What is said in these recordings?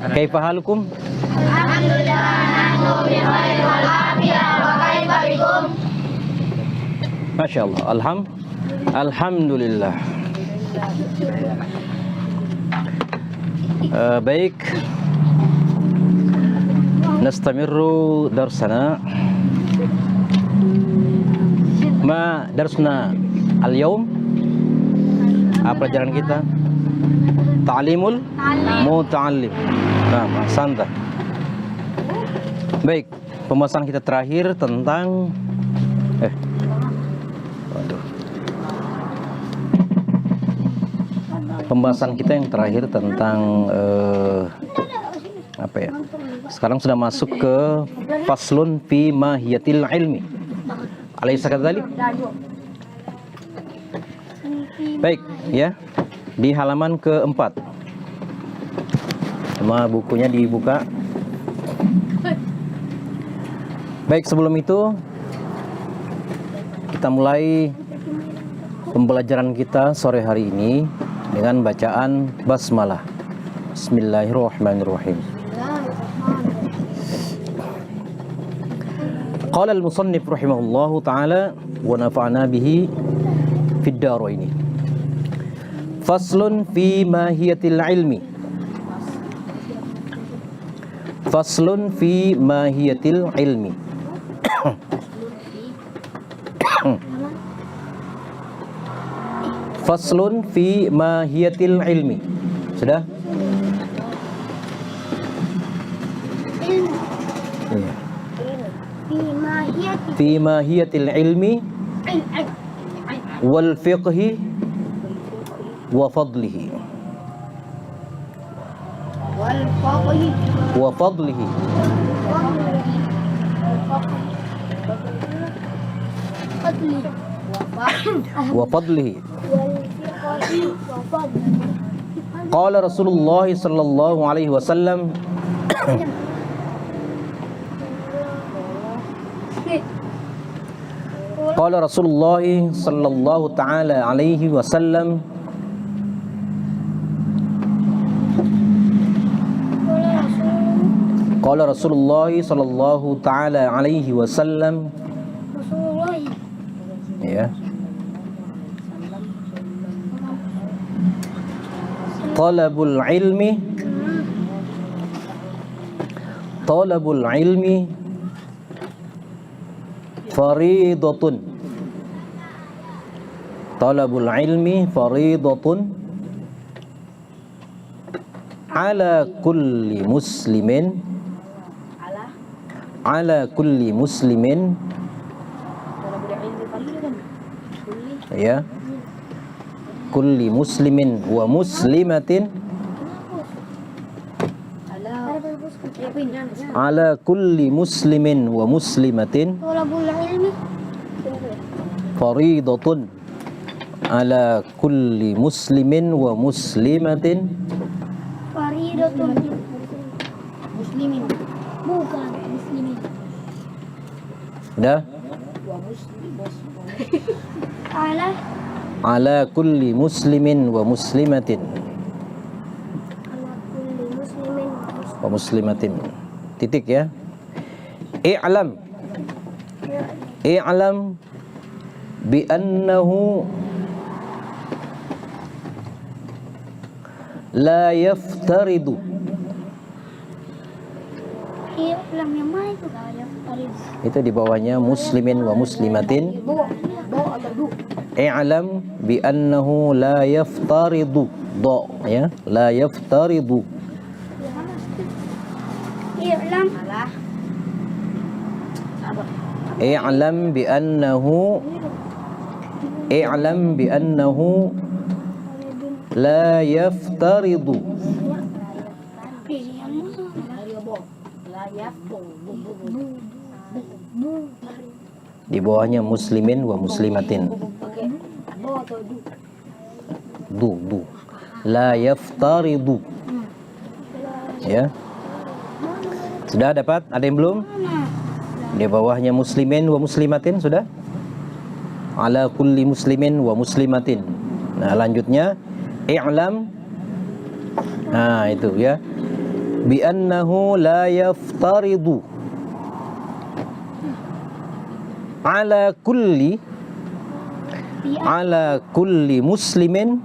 Kaifa halukum? Alhamdulillah, nahnu bi khair wal afiyah wa kaifa bikum? Masya Allah. Alhamdulillah. Baik. Nastamirru darsana. Ma darsna al-yawm. Apa pelajaran kita? Ta'limul muta'allim. Nah, ahsanta. Baik, pembahasan kita terakhir tentang pembahasan kita yang terakhir tentang apa ya? Sekarang sudah masuk ke faslun fi mahiyatil ilmi. Alaysa kadzalik? Baik, ya. Di halaman keempat. Cuma bukunya dibuka. Baik, sebelum itu kita mulai pembelajaran kita sore hari ini dengan bacaan basmalah. Bismillahirrahmanirrahim. Qala al-musannif rahimahullahu ta'ala wa nafa'na bihi fid daraini. Faslun fi mahiyatil ilmi. Faslun fi mahiyatil ilmi. Faslun fi mahiyatil ilmi. Sudah? Iya. Fi mahiyatil ilmi wal fiqhi wa fadlihi. Wa fadlihi. Wa fadlihi. Qala Rasulullah sallallahu alaihi wasallam Qala Rasulullah sallallahu ta'ala alaihi wasallam Qala Rasulullah sallallahu ta'ala alaihi wasallam ya. Talabul ilmi faridatun. Talabul ilmi faridatun ala kulli muslimin ya, kulli muslimin wa muslimatin, ala kulli muslimin wa muslimatin faridatun, ala kulli muslimin wa muslimatin Faridatun muslimin, bukan muslimin. Udah? Ala kulli muslimin wa muslimatin wa muslimatin. Titik ya. I'lam bi annahu la yaftaridu. I'lam yang mana itu? La yaftaridu. Itu di bawahnya muslimin wa muslimatin. I'lam bi annahu la yaftaridu. Do ya, la yaftaridu. I'lam bi annahu la yaftaridu. Di bawahnya muslimin wa muslimatin. Du. La yaftaridu. Ya. Sudah dapat? Ada yang belum? Di bawahnya muslimin wa muslimatin sudah? Ala kulli muslimin wa muslimatin. Nah, lanjutnya i'lam. Nah, itu ya. bi annahu la yaftaridu ala kulli muslimin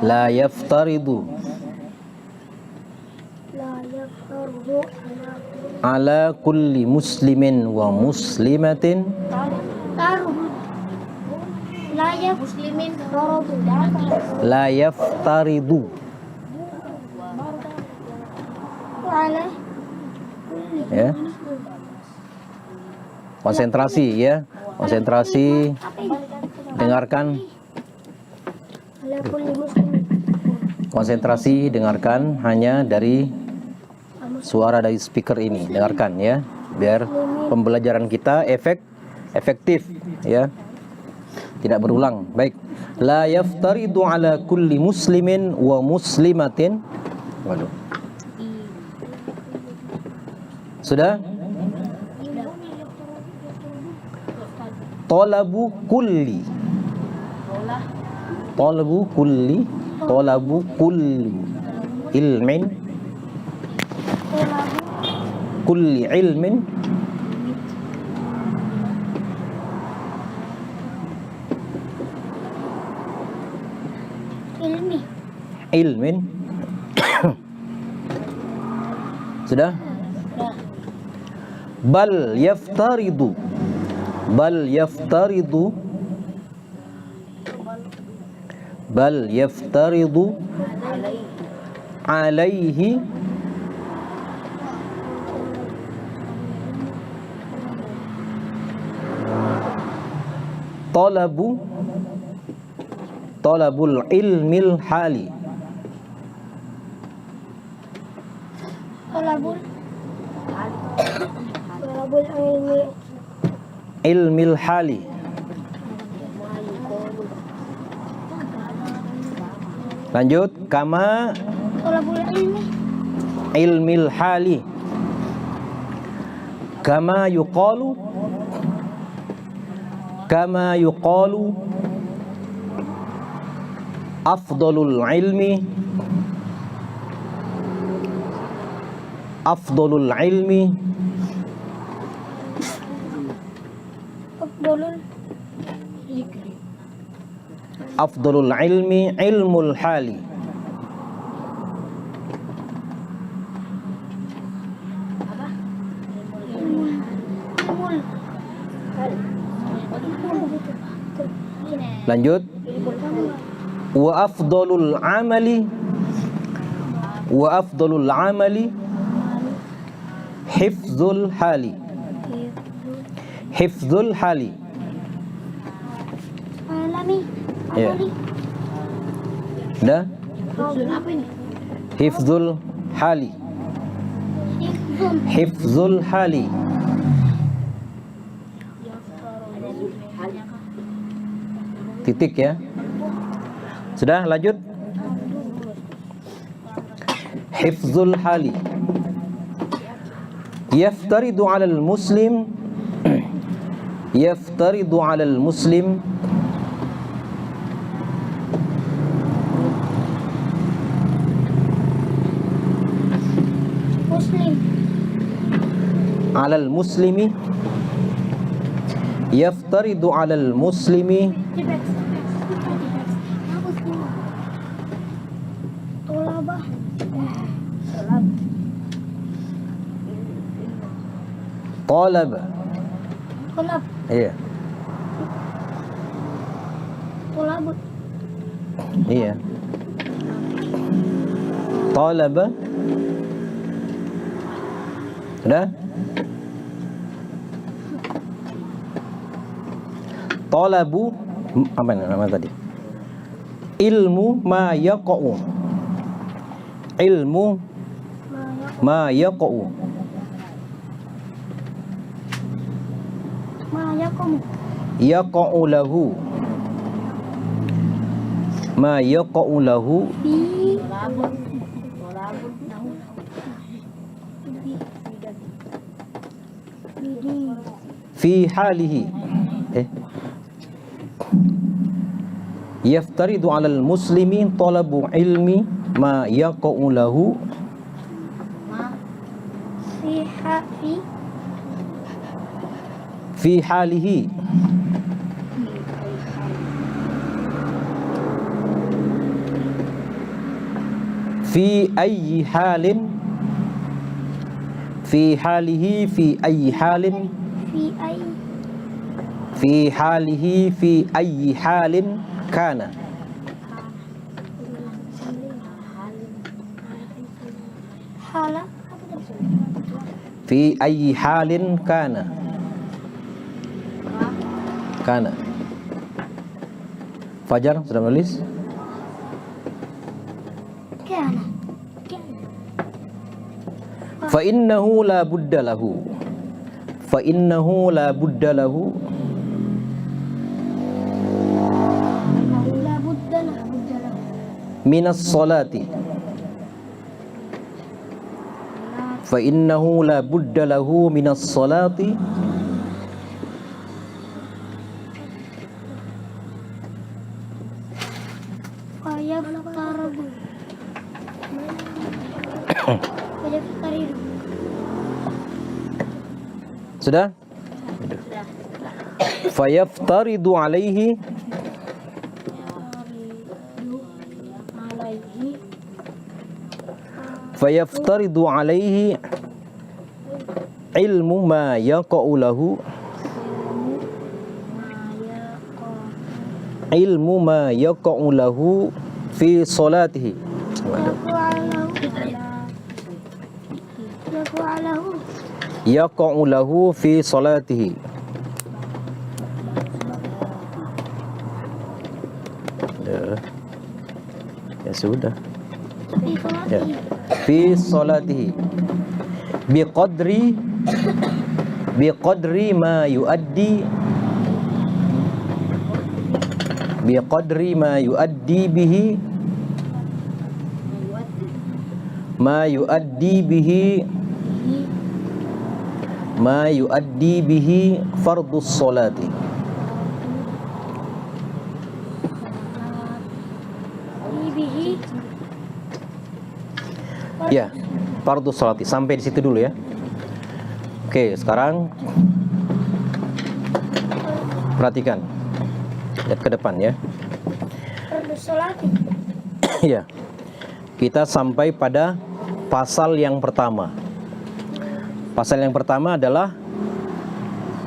la yaftaridu ala kulli muslimin wa muslimatin la yaftaridu ya. Konsentrasi ya, konsentrasi, dengarkan. Konsentrasi, dengarkan hanya dari suara dari speaker ini, dengarkan ya, biar pembelajaran kita efektif ya, tidak berulang. Baik, la yaftaridu ala kulli muslimin wa muslimatin. Waduh. Sudah? Talabu kulli ilmin kulli ilmin sudah? Bal yaftaridu alaihi talabul ilmil hali. Ilmil hali. Lanjut, kama ilmil hali, kama yuqalu afdalul ilmi ilmul hali. Lanjut, wa afdalul amali hifzul hali. Ya. Udah? Hifzul hali. Titik ya. Sudah, lanjut. Hifzul hali. Yaftaridu 'alal muslim yaftaridu 'alal muslimi talaba. Iya. Iya. Talaba. Sudah? Talabu apa nama tadi? Ilmu ma yaqa'u. Yaqa'u lahu. Ma yaqa'u lahu fi halihi. yaftaridu 'alal muslimi talabu ilmi ma yaqa'u lahu fi halihi fi ayyi halin fi halihi fi ayyi halin fi halihi fi ayyi halin kana fi ayyi halin kana Fajar sudah menulis? Fa innahu la budda lahu minas salati fa innahu la budda lahu minas salati sudah? Fayaftaridu alaihi ilmu ma yaqa'u lahu fi salatihi yaqa'u lahu fi salatihi. Ya sudah. Ya. Fi salatihi biqadri ma yuaddi bihi fardus salati. Ya, fardus salati sampai di situ dulu ya. Oke, sekarang perhatikan. Lihat ke depan ya. Fardus salati. Ya. Kita sampai pada pasal yang pertama. Pasal yang pertama adalah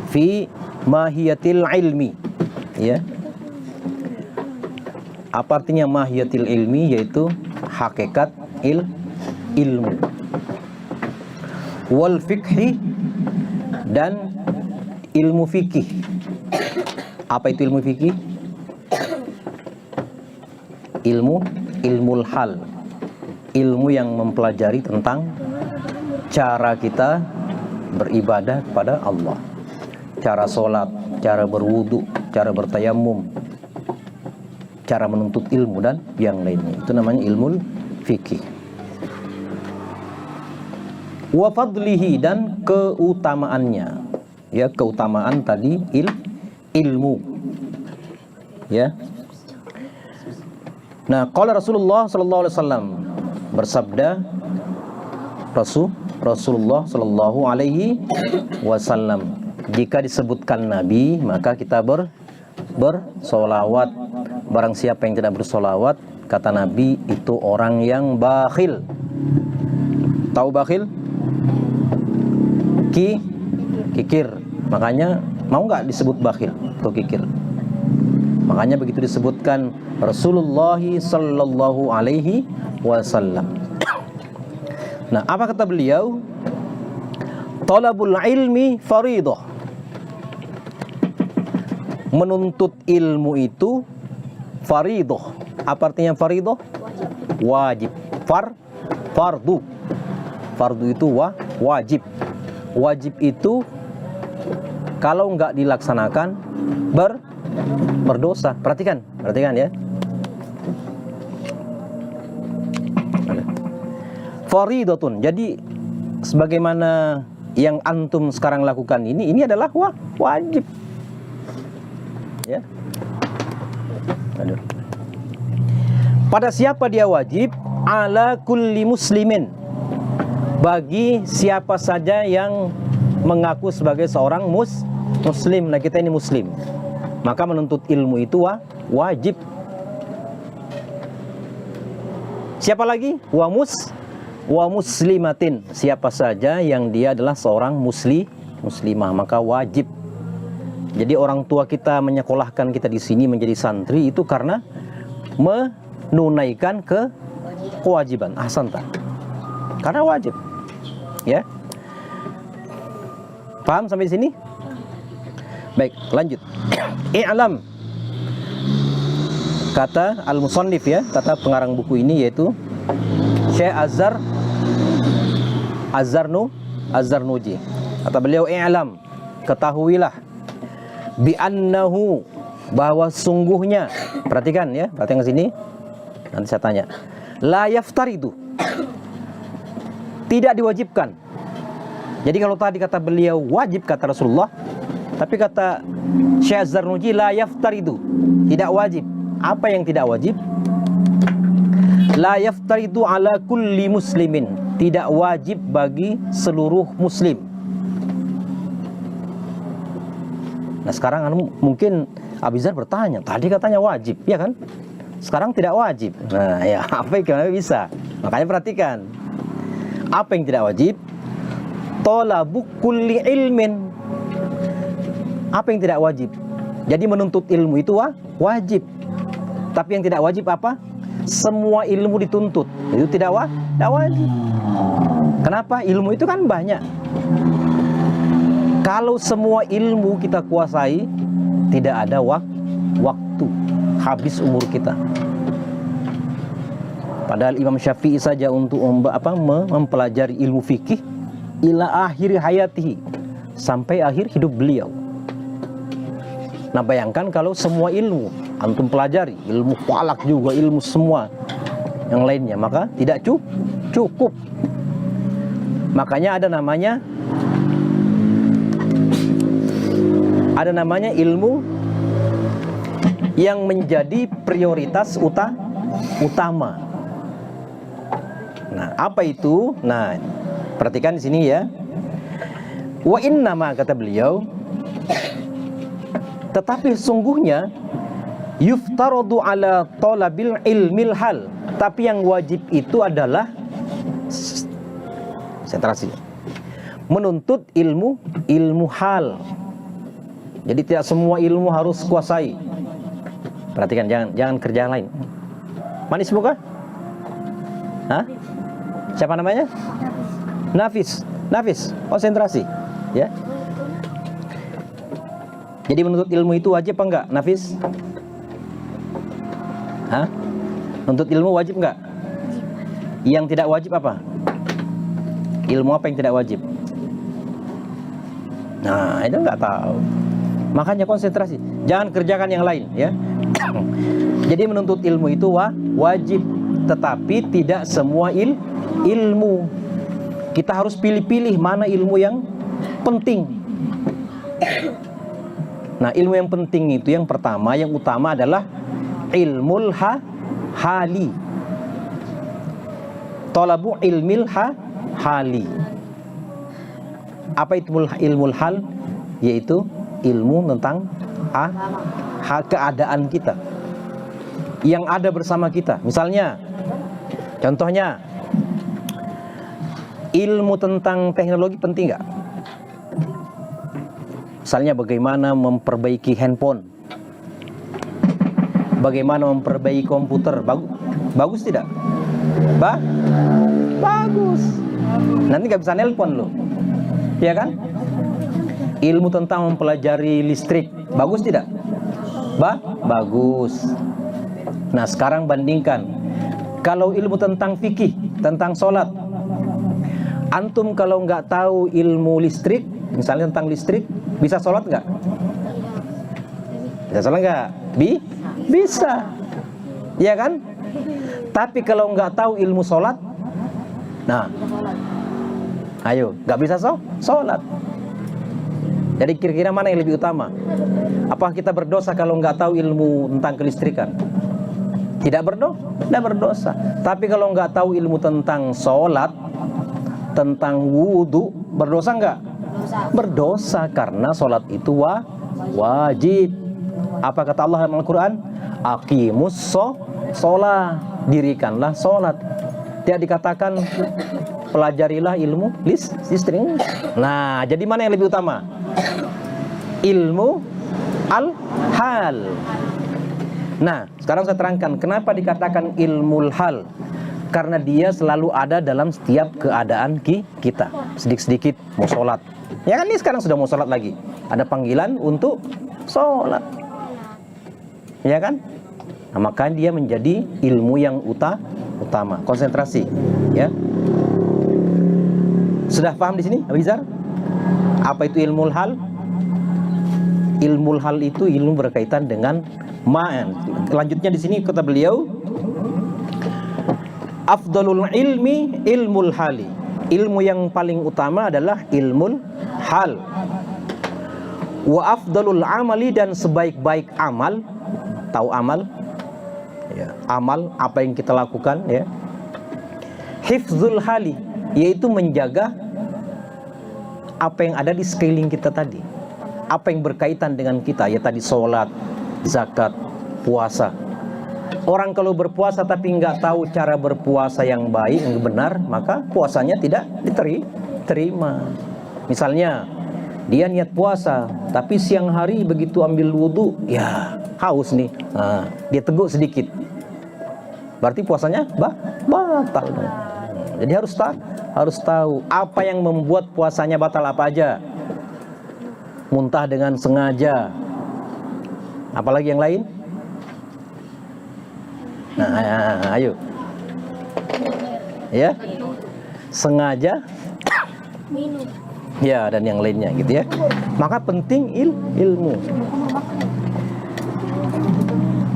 fi mahiyatil ilmi. Ya. Apa artinya mahiyatil ilmi? Yaitu hakikat ilmu. Wal fikhi, dan ilmu fikih. Apa itu ilmu fikih? Ilmul hal. Ilmu yang mempelajari tentang cara kita beribadah kepada Allah. Cara sholat, cara berwudu, cara bertayamum, cara menuntut ilmu dan yang lainnya. Itu namanya ilmu fikih. Wa fadlihi, dan keutamaannya. Ya, keutamaan tadi ilmu. Ya. Nah, qala Rasulullah sallallahu alaihi wasallam, bersabda Rasulullah sallallahu alaihi wasallam, jika disebutkan nabi maka kita bersolawat. Barang siapa yang tidak bersolawat, kata Nabi, itu orang yang bakhil. Tahu bakhil? Kikir. Makanya mau nggak disebut bakhil atau kikir? Makanya begitu disebutkan Rasulullah sallallahu alaihi wasallam. Nah, apa kata beliau? Talabul ilmi faridah. Menuntut ilmu itu faridah. Apa artinya faridah? Wajib. Fardu. Fardu itu wajib. Wajib itu kalau nggak dilaksanakan berdosa. Perhatikan ya. Faridatun. Jadi sebagaimana yang antum sekarang lakukan ini adalah wajib. Ya. Aduh. Pada siapa dia wajib? Ala kulli muslimin, bagi siapa saja yang mengaku sebagai seorang muslim. Nah, kita ini muslim, maka menuntut ilmu itu wajib. Siapa lagi? Wa muslimatin, siapa saja yang dia adalah seorang muslimah, maka wajib. Jadi orang tua kita menyekolahkan kita di sini menjadi santri itu karena menunaikan kewajiban. Ahsanta. Karena wajib. Ya. Paham sampai sini? Baik, lanjut. I'lam. Kata al-musannif, ya, kata pengarang buku ini, yaitu Syekh Az-Zarnuji. Kata beliau, i'lam, ketahuilah, bi annahu, bahwa sungguhnya, perhatikan ya, perhatikan ke sini. Nanti saya tanya. La yaftaridu, tidak diwajibkan. Jadi kalau tadi kata beliau wajib, kata Rasulullah, tapi kata Syekh Az-Zarnuji la yaftaridu, tidak wajib. Apa yang tidak wajib? La yaftaridu ala kulli muslimin, tidak wajib bagi seluruh muslim. Nah, sekarang mungkin Abizar bertanya, tadi katanya wajib, ya kan? Sekarang tidak wajib. Nah, ya, apa yang bisa? Makanya perhatikan. Apa yang tidak wajib? Talabu kulli ilmin. Apa yang tidak wajib? Jadi menuntut ilmu itu wajib. Tapi yang tidak wajib apa? Semua ilmu dituntut. Itu tidak wajib. Kenapa? Ilmu itu kan banyak. Kalau semua ilmu kita kuasai, tidak ada waktu, habis umur kita. Padahal Imam Syafi'i saja untuk mempelajari ilmu fikih ila akhir hayatihi, sampai akhir hidup beliau. Nah, bayangkan kalau semua ilmu antum pelajari, ilmu falak juga, ilmu semua yang lainnya, maka tidak cukup. Makanya ada namanya ilmu yang menjadi prioritas utama. Nah, apa itu? Nah, perhatikan di sini ya. Wa innama, kata beliau, tetapi sungguhnya yuftaradu ala talabil ilmil hal, tapi yang wajib itu adalah sentrasi, menuntut ilmu hal. Jadi tidak semua ilmu harus kuasai. Perhatikan, jangan kerjaan lain. Manis muka? Hah? Siapa namanya? Nafis. Konsentrasi, ya. Jadi menuntut ilmu itu wajib apa enggak, Nafis? Hah? Menuntut ilmu wajib enggak? Yang tidak wajib apa? Ilmu apa yang tidak wajib? Nah, itu enggak tahu. Makanya konsentrasi, jangan kerjakan yang lain, ya. Jadi menuntut ilmu itu wajib, tetapi tidak semua ilmu. Kita harus pilih-pilih mana ilmu yang penting. Nah, ilmu yang penting itu yang pertama, yang utama adalah ilmul hali. Talabu ilmil hali. Apa itu ilmul hal? Yaitu ilmu tentang keadaan kita yang ada bersama kita. Misalnya, contohnya, ilmu tentang teknologi penting nggak? Misalnya bagaimana memperbaiki handphone, bagaimana memperbaiki komputer, bagus tidak? Bagus. Nanti nggak bisa nelpon loh, ya kan? Ilmu tentang mempelajari listrik, bagus tidak? Bagus. Nah, sekarang bandingkan, kalau ilmu tentang fikih, tentang sholat, antum kalau nggak tahu ilmu listrik, misalnya tentang listrik, bisa sholat nggak? Bisa sholat nggak? Bisa, ya kan? Tapi kalau nggak tahu ilmu sholat, nah, ayo, nggak bisa sholat. Jadi kira-kira mana yang lebih utama? Apakah kita berdosa kalau nggak tahu ilmu tentang kelistrikan? tidak berdosa. Tapi kalau nggak tahu ilmu tentang sholat, tentang wudhu, berdosa nggak? Berdosa karena sholat itu wajib. Apa kata Allah dalam Al-Quran? Aqimus sholat, dirikanlah sholat. Tidak dikatakan pelajarilah ilmu listrik. Nah, jadi mana yang lebih utama? Ilmu al-hal. Nah, sekarang saya terangkan kenapa dikatakan ilmul hal. Karena dia selalu ada dalam setiap keadaan kita. Sedikit-sedikit mau sholat. Ya kan, ini sekarang sudah mau sholat lagi. Ada panggilan untuk sholat. Ya kan? Nah, maka dia menjadi ilmu yang utama. Konsentrasi. Ya. Sudah paham di sini, Abizar? Apa itu ilmul hal? Ilmul hal itu ilmu berkaitan dengan ma'an. Lanjutnya di sini kata beliau, afdalul ilmi ilmul hali. Ilmu yang paling utama adalah ilmul hal. Wa afdalul amali, dan sebaik-baik amal. Tahu amal? Ya, amal apa yang kita lakukan, ya. Hifzul hali, yaitu menjaga apa yang ada di sekeliling kita tadi. Apa yang berkaitan dengan kita, ya tadi sholat, zakat, puasa. Orang kalau berpuasa tapi nggak tahu cara berpuasa yang baik, yang benar, maka puasanya tidak diterima. Misalnya dia niat puasa, tapi siang hari begitu ambil wudhu, ya haus nih, dia teguk sedikit, berarti puasanya batal. Jadi harus tahu apa yang membuat puasanya batal, apa aja. Muntah dengan sengaja, apalagi yang lain. Nah, ayo. Ya. Sengaja minum. Ya, dan yang lainnya gitu ya. Maka penting ilmu.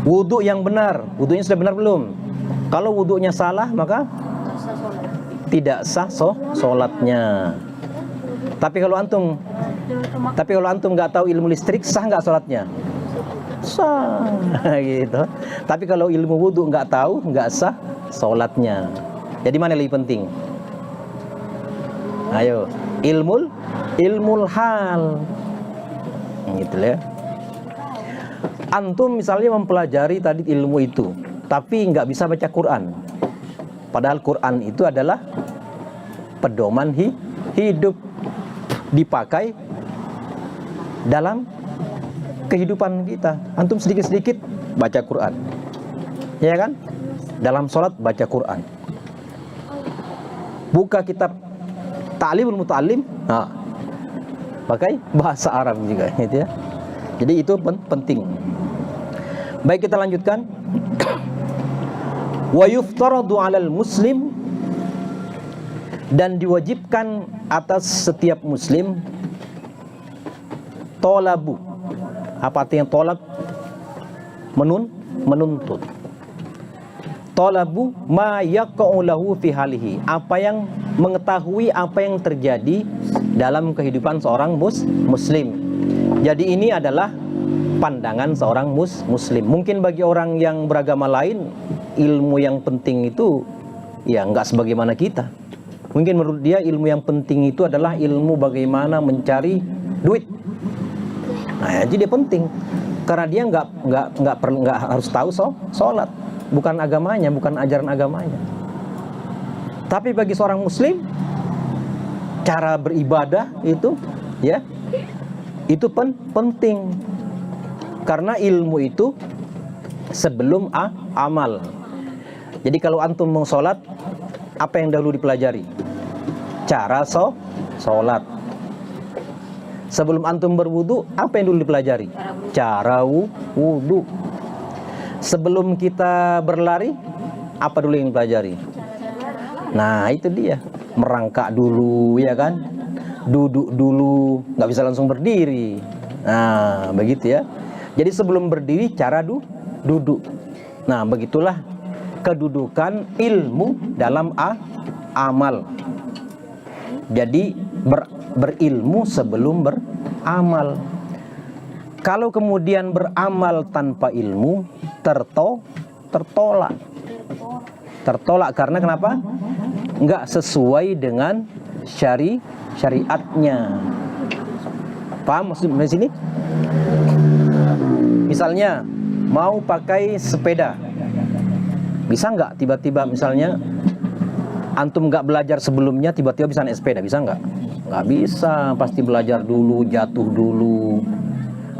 Wudhu yang benar. Wudhunya sudah benar belum? Kalau wudhunya salah, maka tidak sah sholatnya. Tapi kalau antum nggak tahu ilmu listrik, sah nggak sholatnya? Sah gitu. Tapi kalau ilmu wudhu nggak tahu, nggak sah sholatnya. Jadi mana yang lebih penting? Ayo, ilmul hal. Gitu ya. Antum misalnya mempelajari tadi ilmu itu, tapi nggak bisa baca Quran. Padahal Quran itu adalah pedoman hidup, dipakai dalam kehidupan kita. Antum sedikit-sedikit baca Quran, ya kan? Dalam sholat baca Quran. Buka kitab Ta'limul Muta'allim, pakai bahasa Arab juga, gitu ya. Jadi itu penting. Baik, kita lanjutkan. Wa yuftaradu 'alal muslim, dan diwajibkan atas setiap muslim tolabu. Apa artinya tolab? Menuntut. Tolabu ma yaqa'u lahu fi halihi, apa yang mengetahui apa yang terjadi dalam kehidupan seorang muslim. Jadi ini adalah pandangan seorang muslim. Mungkin bagi orang yang beragama lain, ilmu yang penting itu ya enggak sebagaimana kita. Mungkin menurut dia ilmu yang penting itu adalah ilmu bagaimana mencari duit. Nah, jadi dia penting karena dia nggak harus tahu sholat, bukan agamanya, bukan ajaran agamanya. Tapi bagi seorang muslim, cara beribadah itu ya itu penting, karena ilmu itu sebelum amal. Jadi kalau antum mau sholat, apa yang dahulu dipelajari? Cara sholat. Sebelum antum berwudu, apa yang dulu dipelajari? Cara wudu. Sebelum kita berlari, apa dulu yang dipelajari? Nah, itu dia. Merangkak dulu, ya kan? Duduk dulu, nggak bisa langsung berdiri. Nah, begitu ya. Jadi sebelum berdiri, cara duduk. Nah, begitulah kedudukan ilmu dalam amal. Jadi berilmu sebelum beramal. Kalau kemudian beramal tanpa ilmu, tertolak. Tertolak karena kenapa? Enggak sesuai dengan syariatnya. Paham maksud di sini? Misalnya mau pakai sepeda, bisa nggak tiba-tiba misalnya antum nggak belajar sebelumnya tiba-tiba bisa naik sepeda, bisa nggak? Nggak bisa, pasti belajar dulu, jatuh dulu.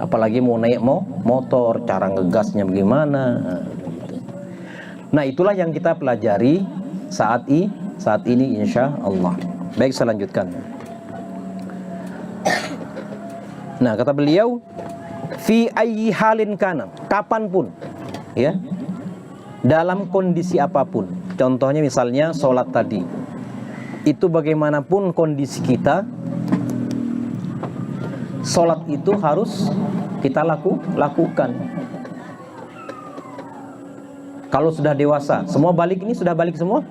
Apalagi mau naik motor, cara ngegasnya bagaimana. Nah itulah yang kita pelajari saat ini insya Allah. Baik, saya lanjutkan. Nah kata beliau, fi ayyi halin kana, kapanpun, ya, dalam kondisi apapun. Contohnya misalnya sholat tadi, itu bagaimanapun kondisi kita, sholat itu harus kita lakukan. Kalau sudah dewasa, semua balik ini sudah balik semua?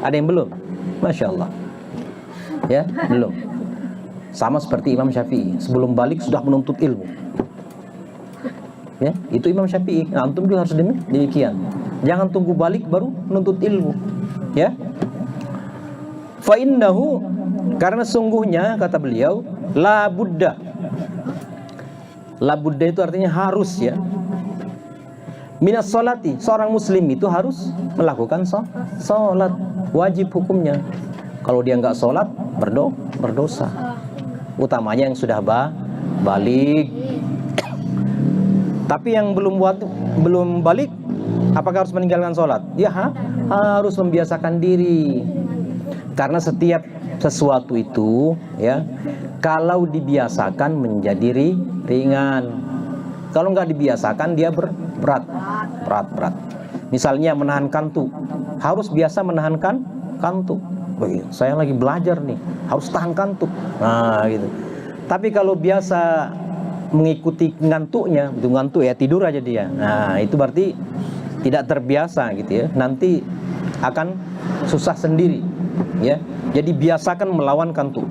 Ada yang belum? Masya Allah. Ya, belum. Sama seperti Imam Syafi'i, sebelum balik sudah menuntut ilmu. Ya, itu Imam Syafi'i. Nah, antum juga harus demikian. Jangan tunggu balik baru menuntut ilmu. Ya. Fa innahu, karena sungguhnya kata beliau, la budda. La budda itu artinya harus, ya. Minas sholati, seorang muslim itu harus melakukan sholat, wajib hukumnya. Kalau dia nggak sholat, berdosa. Utamanya yang sudah balik. Tapi yang belum balik, apakah harus meninggalkan sholat? Ya harus membiasakan diri. Karena setiap sesuatu itu, ya, kalau dibiasakan menjadi ringan. Kalau nggak dibiasakan dia berat. Misalnya menahan kantuk, harus biasa menahan kantuk. Saya lagi belajar nih, harus tahan kantuk. Nah gitu. Tapi kalau biasa mengikuti ngantuknya, itu ngantuk ya tidur aja dia. Nah itu berarti tidak terbiasa gitu ya. Nanti akan susah sendiri, ya. Jadi biasakan melawan kantuk.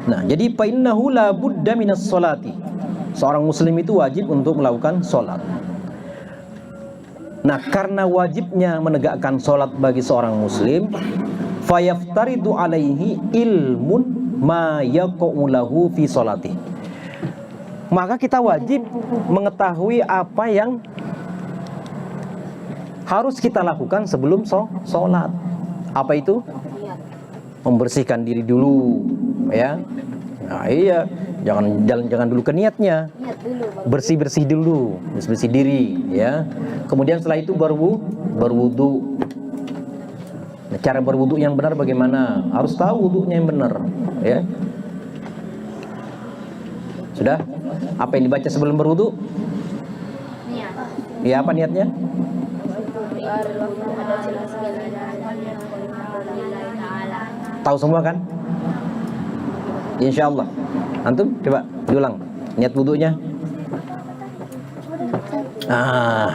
Nah jadi fa innahu la budda minas sholati. Seorang muslim itu wajib untuk melakukan sholat. Nah karena wajibnya menegakkan sholat bagi seorang muslim, fayaftaridu alaihi ilmun ma yaqa'u lahu fi sholati. Maka kita wajib mengetahui apa yang harus kita lakukan sebelum sholat. Apa itu? Membersihkan diri dulu, ya. Nah iya, jangan dulu ke niatnya. Bersih dulu, bersih diri, ya. Kemudian setelah itu berwudu. Nah, cara berwudu yang benar bagaimana? Harus tahu wudunya yang benar, ya. Sudah? Apa yang dibaca sebelum berwudu? Niat. Ya, apa niatnya? Tahu semua kan? Insya Allah. Antum coba diulang niat wudunya.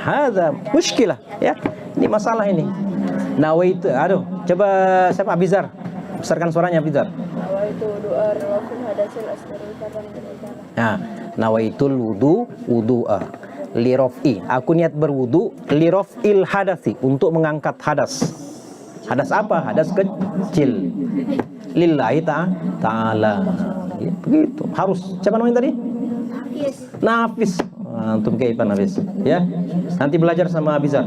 Hadza muskilah, ya. Ini masalah ini. Nawaitu, coba siapa Abizar? Besarkan suaranya Abizar. Nawaitu doa raful hadasil asghari kapan berbicara. Nah, nawaitul wudu'a li raf'i. Aku niat berwudu li raf'il hadasi, untuk mengangkat hadas. Hadas apa? Hadas kecil. Lillahi ta'ala. Ya, begitu. Harus. Siapa namanya tadi? Nafis. Antum kaifan Nafis, ya. Nanti belajar sama Abizar.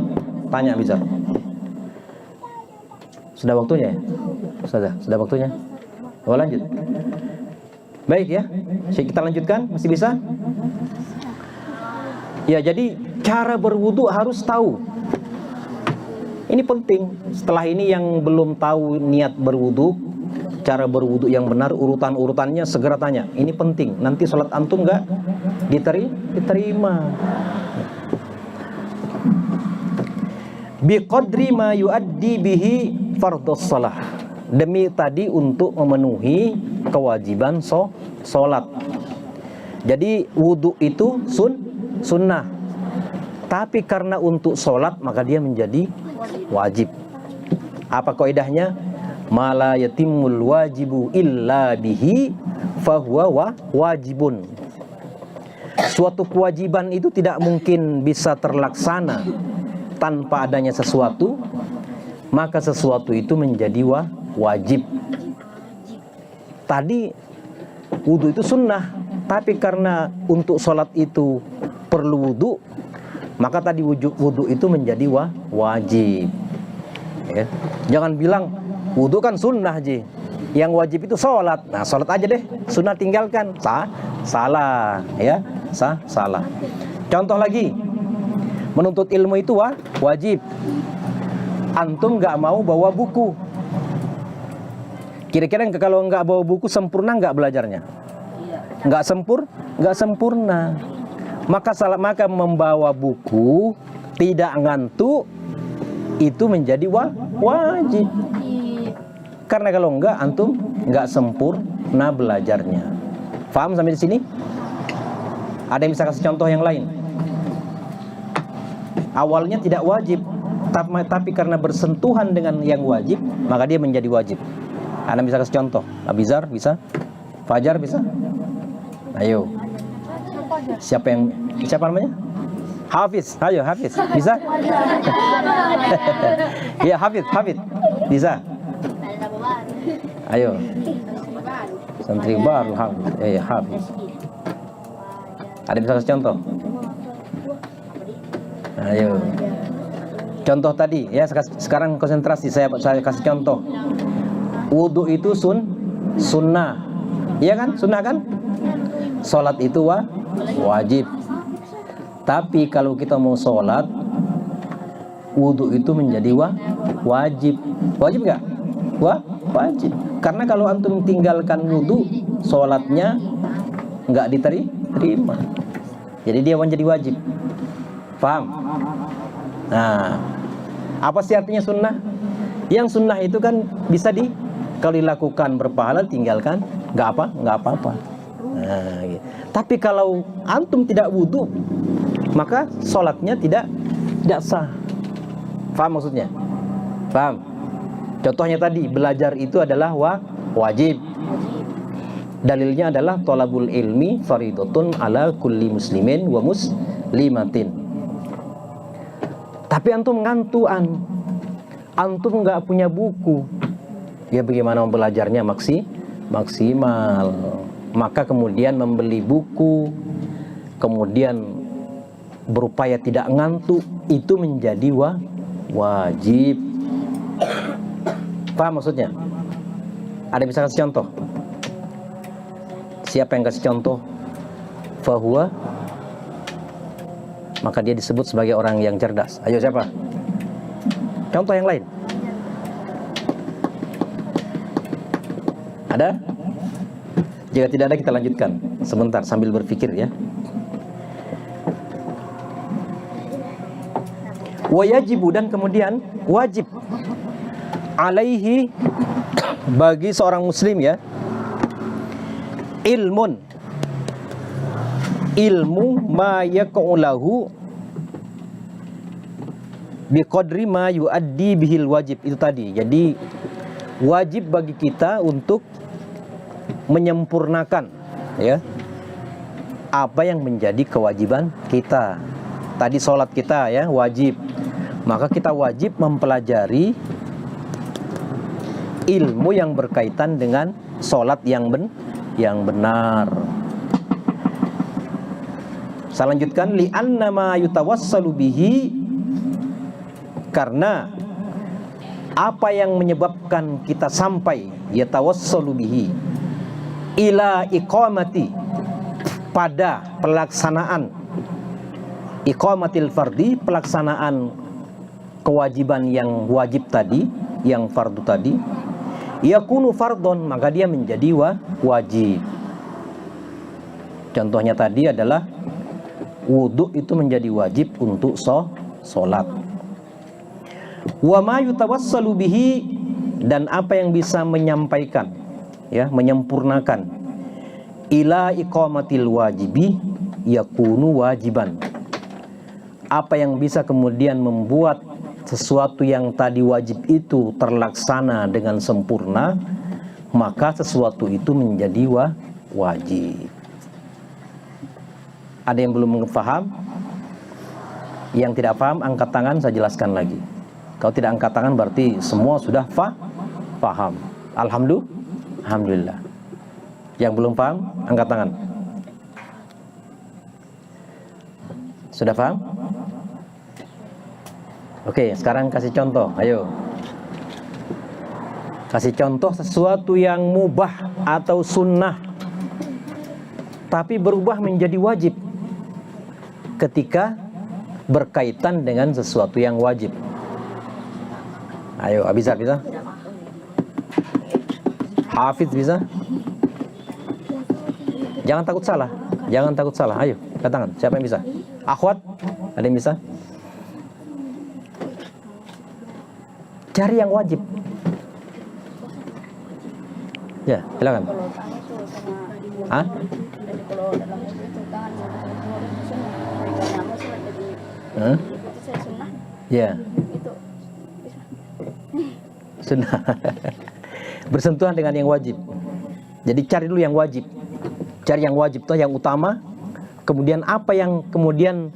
Tanya Abizar. Sudah waktunya ya? Sudah waktunya. Oh, lanjut. Baik ya. Kita lanjutkan, masih bisa? Ya, jadi cara berwudu harus tahu. Ini penting. Setelah ini yang belum tahu niat berwudu, cara berwudu yang benar, urutan-urutannya segera tanya. Ini penting. Nanti sholat antum nggak diterima. Biqadri ma yuaddi bihi fardhus shalah. Demi tadi untuk memenuhi kewajiban sholat. Jadi wudu itu sunnah. Tapi karena untuk sholat maka dia menjadi wajib. Apa kaidahnya? Mala yatimul wajibu illa bihi fahuwa wajibun. suatu kewajiban itu tidak mungkin bisa terlaksana tanpa adanya sesuatu, maka sesuatu itu menjadi wajib. Tadi wudu itu sunnah, tapi karena untuk sholat itu perlu wudu, maka tadi wudu itu menjadi wajib. Ya. Jangan bilang wudu kan sunnah Ji, yang wajib itu sholat. Nah sholat aja deh, sunnah tinggalkan. Salah, ya, salah. Contoh lagi, menuntut ilmu itu wajib. Antum nggak mau bawa buku. Kira-kira kalau nggak bawa buku sempurna nggak belajarnya? Nggak sempurna. Maka membawa buku tidak ngantuk itu menjadi wajib. Karena kalau enggak antum nggak sempurna belajarnya. Paham sampai di sini? Ada yang bisa kasih contoh yang lain? Awalnya tidak wajib, tapi karena bersentuhan dengan yang wajib, maka dia menjadi wajib. Anda bisa kasih contoh? Abizar bisa? Fajar bisa? Ayo. Siapa namanya? Hafiz. Ayo Hafiz. Bisa? Iya Hafiz. Bisa? Ayo. Santri baru Hafiz. Hafiz. Ada bisa kasih contoh? Ayo. Contoh tadi ya, sekarang konsentrasi, saya kasih contoh. Wudu itu sunnah. Iya kan? Sunnah kan? Salat itu wajib. Tapi kalau kita mau salat, wudu itu menjadi wajib. Wajib enggak? Wajib. Karena kalau antum tinggalkan wudu, salatnya enggak diterima. Jadi dia menjadi wajib. Paham? Nah, apa sih artinya sunnah? Yang sunnah itu kan bisa kalau dilakukan berpahala, tinggalkan nggak apa-apa. Nah, gitu. Tapi kalau antum tidak wudu, maka sholatnya tidak sah. Paham maksudnya? Paham? Contohnya tadi, belajar itu adalah wajib. Dalilnya adalah thalabul ilmi faridatun ala kulli muslimin wa muslimatin. Tapi antum ngantuan, antum nggak punya buku, ya bagaimana belajarnya maksimal? Maka kemudian membeli buku, kemudian berupaya tidak ngantuk, itu menjadi wajib. Paham maksudnya? Ada yang bisa kasih contoh? Siapa yang kasih contoh? Fahuwa, maka dia disebut sebagai orang yang cerdas. Ayo siapa? Contoh yang lain. Ada? Jika tidak ada, kita lanjutkan sebentar sambil berpikir ya. Wajibu, dan kemudian wajib alaihi, bagi seorang muslim ya, ilmu ma yaqa'ulahu biqadri ma yuaddi bihil wajib. Itu tadi. Jadi wajib bagi kita untuk menyempurnakan ya apa yang menjadi kewajiban kita. Tadi sholat kita ya wajib, maka kita wajib mempelajari ilmu yang berkaitan dengan sholat yang benar. Saya lanjutkan, li'anna ma yutawassalu bihi, karena apa yang menyebabkan kita sampai yatawassalu bihi ila iqamati, pada pelaksanaan iqamatil fardi, pelaksanaan kewajiban yang wajib tadi, yang fardu tadi, yakunu fardon, maka dia menjadi wajib. Contohnya tadi adalah wudu itu menjadi wajib untuk sholat. Wa ma yutawassalu bihi, dan apa yang bisa menyampaikan ya, menyempurnakan ila iqamatil wajibi yakunu wajiban, apa yang bisa kemudian membuat sesuatu yang tadi wajib itu terlaksana dengan sempurna, maka sesuatu itu menjadi wajib. Ada yang belum paham? Yang tidak paham angkat tangan, saya jelaskan lagi. Kalau tidak angkat tangan berarti semua sudah paham. Alhamdulillah. Yang belum paham angkat tangan. Sudah paham? Oke, sekarang kasih contoh. Ayo. Kasih contoh sesuatu yang mubah atau sunnah tapi berubah menjadi wajib ketika berkaitan dengan sesuatu yang wajib. Ayo, Abizar bisa? Hafiz bisa? Jangan takut salah. Jangan takut salah. Ayo, angkat tangan. Siapa yang bisa? Akhwat, ada yang bisa? Cari yang wajib. Ya, silakan. Hah? Kalau dalam itu tangan Huh? itu saya sunnah Ya, itu sudah. Bersentuhan dengan yang wajib. Jadi cari dulu yang wajib. Cari yang wajib itu yang utama. Kemudian apa yang kemudian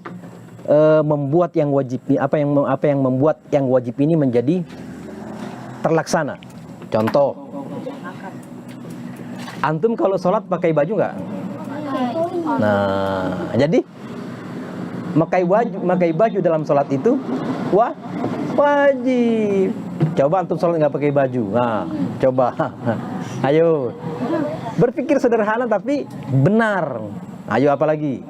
membuat yang wajib ini, apa yang membuat yang wajib ini menjadi terlaksana. Contoh, antum kalau sholat pakai baju nggak? Nah, jadi pakai baju dalam sholat itu wajib. Coba antum sholat nggak pakai baju. Nah, coba. Ayo, berpikir sederhana tapi benar. Ayo apa lagi?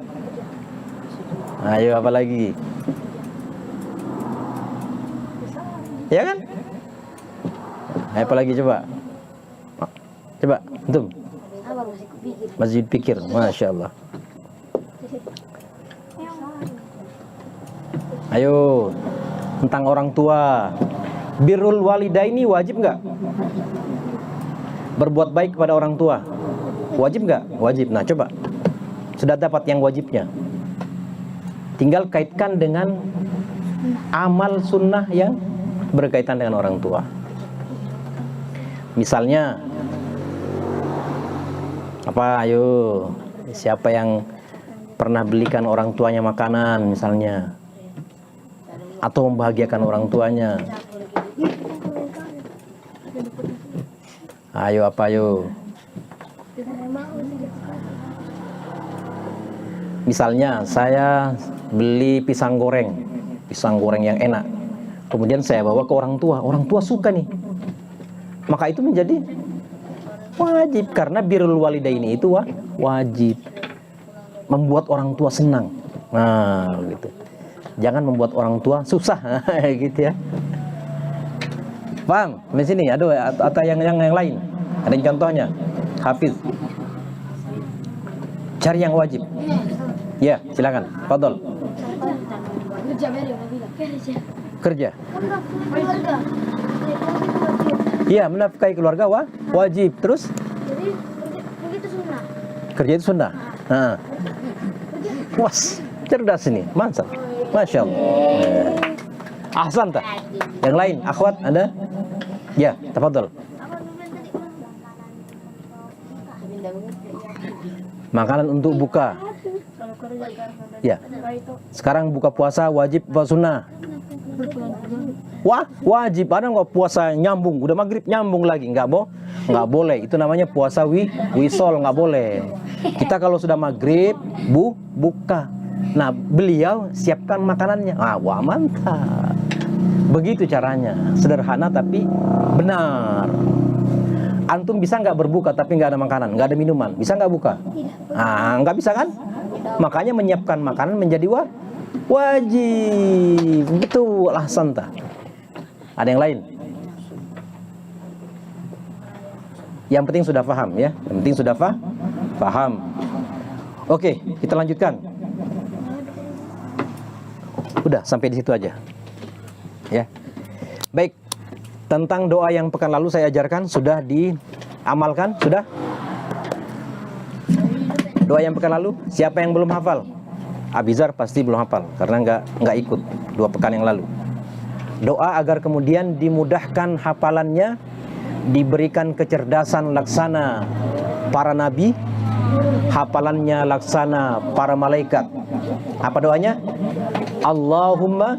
Ayo apa lagi? Ya kan? Ayo apa lagi coba? Coba, antum. Masjid pikir, masya Allah. Ayo, tentang orang tua. Birrul walidaini wajib nggak? Berbuat baik kepada orang tua wajib nggak? Wajib. Nah coba, sudah dapat yang wajibnya, tinggal kaitkan dengan amal sunnah yang berkaitan dengan orang tua. Misalnya apa? Ayo, siapa yang pernah belikan orang tuanya makanan misalnya, atau membahagiakan orang tuanya? Ayo apa ayo? Misalnya saya beli pisang goreng yang enak, kemudian saya bawa ke orang tua suka nih, maka itu menjadi wajib karena birrul walidaini itu wajib, membuat orang tua senang. Nah, gitu. Jangan membuat orang tua susah, gitu ya. Paham? Di sini ada atau yang lain? Ada yang contohnya? Hafiz. Cari yang wajib. Ya, silakan. Fadol. Kerja. Iya, menafkahi keluarga wajib. Terus? Jadi begitu sunnah. Kerja itu sunnah. Nah. Was, cerdas ini. Mantap. Masya Allah. Ahsan tak? Yang lain, akhwat ada? Ya, tafadhol. Makanan untuk buka. Ya. Sekarang buka puasa wajib apa sunnah? Wajib. Ada nggak puasa nyambung? Udah maghrib nyambung lagi? Nggak boleh. Itu namanya puasa wisol, nggak boleh. Kita kalau sudah maghrib buka. Nah, beliau siapkan makanannya. Wah mantap. Begitu caranya. Sederhana tapi benar. Antum bisa nggak berbuka tapi nggak ada makanan, nggak ada minuman? Bisa nggak buka? Nggak bisa kan? Makanya menyiapkan makanan menjadi wajib. Betul, ahsan ta. Ada yang lain? Yang penting sudah paham ya. Yang penting sudah paham. Oke, kita lanjutkan. Udah sampai di situ aja. Ya. Baik. Tentang doa yang pekan lalu saya ajarkan sudah diamalkan, sudah? Doa yang pekan lalu, siapa yang belum hafal? Abizar pasti belum hafal karena nggak ikut 2 pekan yang lalu. Doa agar kemudian dimudahkan hafalannya, diberikan kecerdasan laksana para nabi, hafalannya laksana para malaikat. Apa doanya? Allahumma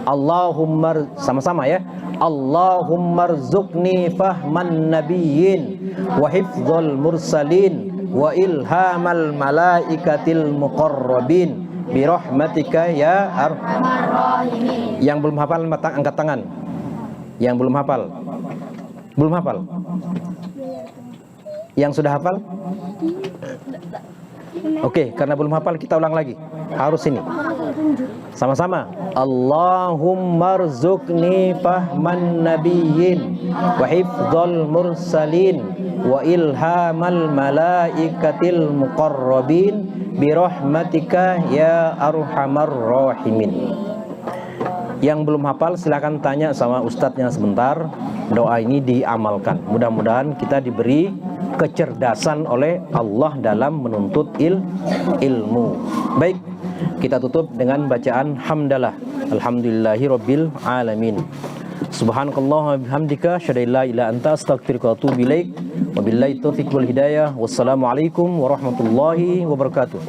Allahumma, sama-sama ya. Allahumma rzuqni fahman nabiyyin wa hifdzal mursalin wa ilhamal malaikatil muqarrabin bi rahmatika ya arhamar rahimin. Yang belum hafal angkat tangan. Yang belum hafal. Belum hafal? Yang sudah hafal? Oke, karena belum hafal kita ulang lagi. Harus ini. Sama-sama. Allahumma rzuqni fahman nabiyyin wa hifdzal mursalin wa ilhamal malaikatil muqarrabin bi rahmatika ya arhamar rahimin. Yang belum hafal silakan tanya sama ustadznya sebentar. Doa ini diamalkan. Mudah-mudahan kita diberi kecerdasan oleh Allah dalam menuntut ilmu. Baik, kita tutup dengan bacaan hamdalah. Alhamdulillahirabbil alamin. Subhanakallah wa bihamdika asyhadu an la ilaha illa anta astaghfiruka wa atubu ilaik. Wabillahi taufiq wal hidayah. Wassalamualaikum warahmatullahi wabarakatuh.